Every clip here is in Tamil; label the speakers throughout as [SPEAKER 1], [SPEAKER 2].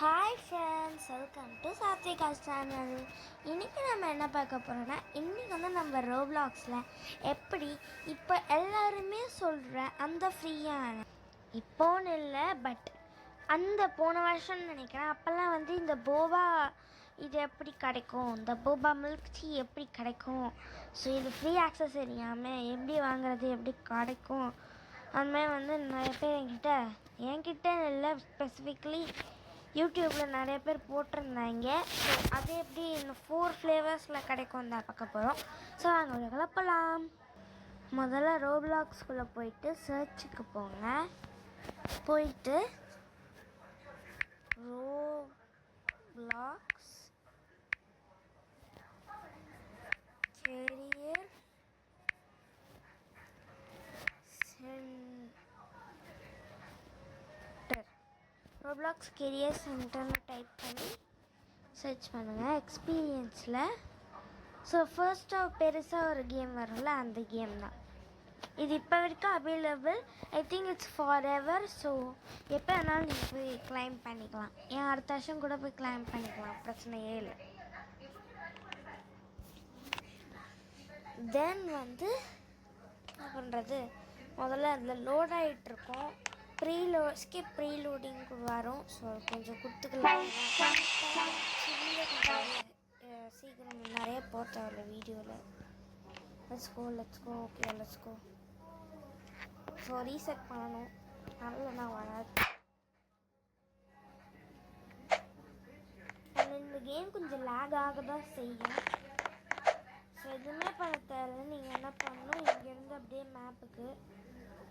[SPEAKER 1] Hi friends, welcome to Sathvika channel. இன்றைக்கி நம்ம என்ன பார்க்க போகிறோன்னா, இன்றைக்கி வந்து நம்ம ரோப்ளாக்ஸில் எப்படி இப்போ எல்லாருமே சொல்கிற அந்த ஃப்ரீயான இப்போன்னு இல்லை பட் அந்த போன வருஷம்னு நினைக்கிறேன், அப்போல்லாம் வந்து இந்த போபா இது எப்படி கிடைக்கும், இந்த போபா மில்க் டீ எப்படி கிடைக்கும், ஸோ இது ஃப்ரீ ஆக்சஸ் தெரியாமல் எப்படி வாங்குறது, எப்படி கிடைக்கும், அதுமாதிரி வந்து நிறைய பேர் என்கிட்ட இல்லை ஸ்பெசிஃபிக்லி யூடியூப்பில் நிறைய பேர் போட்டிருந்தாங்க. ஸோ அது எப்படி இன்னும் 4 ஃப்ளேவர்ஸில் கிடைக்கும் தான் பார்க்க போகிறோம். ஸோ அங்கே கிளப்பலாம். முதல்ல ரோப்ளாக்ஸ்குள்ளே போயிட்டு சர்ச்சுக்கு போங்க. போயிட்டு Roblox career center, Roblox career சென்டர்னு டைப் பண்ணி சர்ச் பண்ணுங்கள் எக்ஸ்பீரியன்ஸில். ஸோ ஃபர்ஸ்ட்டாக பெருசாக ஒரு கேம் வரும்ல, அந்த கேம் தான் இது. இப்போ வரைக்கும் available, I think it's for ever. So எப்போ வேணாலும் நீங்கள் போய் கிளைம் பண்ணிக்கலாம். ஏன் அடுத்த வருஷம் கூட போய் கிளைம் பண்ணிக்கலாம், பிரச்சனையே இல்லை. தென் வந்து என்ன பண்ணுறது, முதல்ல அதில் லோட் ஆகிட்டுருக்கோம். ஸ்கிப் ப்ரீலோடிங் வரும். ஸோ கொஞ்சம் கொடுத்துக்கலாம். சீக்கிரம் நிறைய போட்டோம்ல வீடியோவில். Let's go. Okay let's go. So reset பண்ணணும், நல்லனா வராது. இந்த கேம் கொஞ்சம் லேக் ஆக தான் செய்யும். ஸோ எதுவுமே பண்ண தேவை. நீங்கள் என்ன பண்ணணும், இங்கேருந்து அப்படியே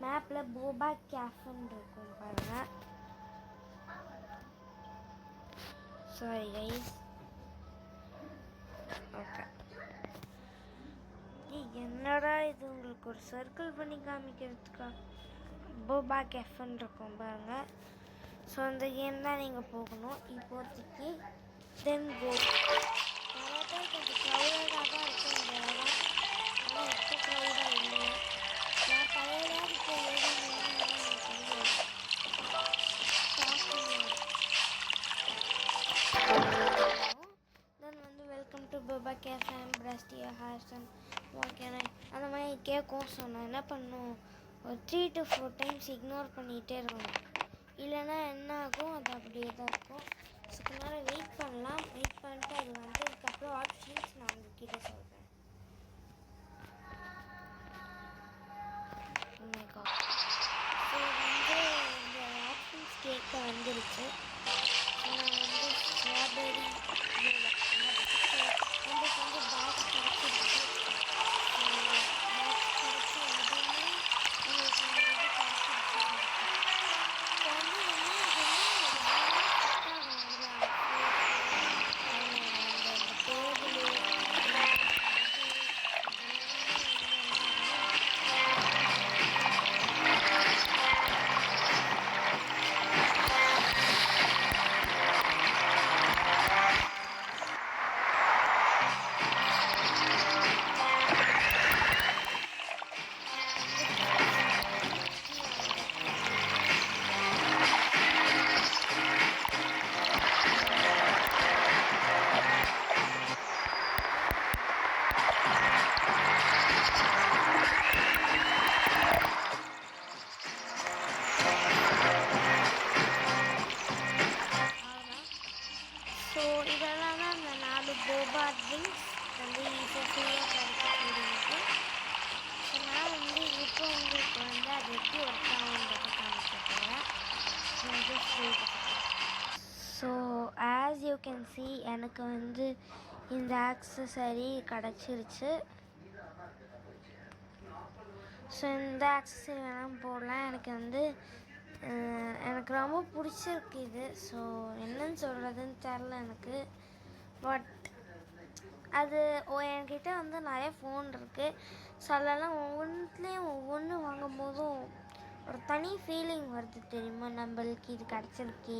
[SPEAKER 1] மேப்பில் போபா கேஃப்னு இருக்கும் பாருங்கள். Sorry guys. ஓகே, என்னடா இது உங்களுக்கு ஒரு சர்க்கிள் பண்ணி காமிக்கிறதுக்கா? போபா கேஃப்னு இருக்கும் பாருங்கள். ஸோ அந்த கேம் தான் நீங்கள் போகணும் இப்போதைக்கு. தென் கோ. நிறைய பேர் கொஞ்சம் க்ரௌடாக தான் இருக்கும் இந்த இடம். ஆனால் இப்போ க்ரௌடாக இல்லை. நான் பழையதாக இப்போ தென் வந்து welcome to Boba cafe and பிரஸ்டியா ஹார்சன் ஓகேண்ணே அந்த மாதிரி கேட்கும். ஸோ நான் என்ன பண்ணணும், ஒரு 3 to 4 டைம்ஸ் இக்னோர் பண்ணிகிட்டே இருக்கணும். இல்லைன்னா என்ன ஆகும், அது அப்படியே தான் இருக்கும். ஸோ கொஞ்ச நேரம் வெயிட் பண்ணலாம். வெயிட் பண்ணிட்டு அது வந்ததுக்கப்புறம் ஆப்ஷன்ஸ் நான் உங்ககிட்ட சொல்கிறேன். ஸோ வந்து இந்த ஆப்ஷன்ஸ் கேட்க வந்துருச்சு. நான் வந்து ஸ்ட்ராபெரி நம்மளுக்கு வந்து பாக்ஸ் கிடச்சிருச்சு. பாக்ஸ் கிடச்சி எதுவுமே உங்களுக்கு இது கிடச்சிருச்சு. இப்போ வந்து இதெல்லாம் தான் அந்த 4 போபா ட்ரிங்க்ஸ் வந்து இப்போ ஃப்ரீயாக கிடைக்கக்கூடியது. ஸோ நான் வந்து இப்போ உங்களுக்கு வந்து அது எப்படி ஒர்க் ஆகுன்றதை காமிக்க போகிறேன். So as you can see, எனக்கு வந்து இந்த ஆக்சஸரி கிடச்சிருச்சு. ஸோ இந்த ஆக்சஸரி வேணால் போடலாம். எனக்கு ரொம்ப பிடிச்சிருக்கு இது. ஸோ என்னன்னு சொல்கிறதுன்னு தெரில எனக்கு. பட் அது என்கிட்ட வந்து நிறைய ஃபோன் இருக்குது. ஸோ அதெல்லாம் ஒவ்வொன்றுலேயும் ஒவ்வொன்று வாங்கும் போதும் ஒரு தனி ஃபீலிங் வருது தெரியுமா, நம்மளுக்கு இது கிடச்சிருக்கு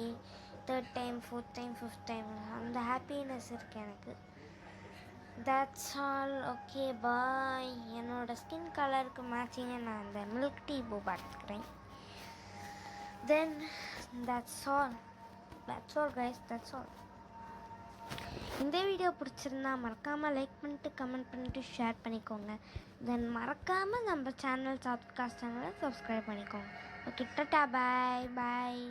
[SPEAKER 1] 3rd time 4th time 5th time, அந்த ஹாப்பினஸ் இருக்குது எனக்கு. That's all. Okay bye. என்னோடய ஸ்கின் கலருக்கு மேட்சிங்காக நான் அந்த மில்க் டீ போபா எடுத்துக்கிறேன். Then that's all. That's all guys, that's all. இந்த வீடியோ பிடிச்சிருந்தா மறக்காமல் லைக் பண்ணிட்டு கமெண்ட் பண்ணிவிட்டு ஷேர் பண்ணிக்கோங்க. தென் மறக்காமல் நம்ம சேனல் சாத்விகாஸ் சேனலை சப்ஸ்கிரைப் பண்ணிக்கோங்க. ஓகே, டாடா, பாய் பாய்.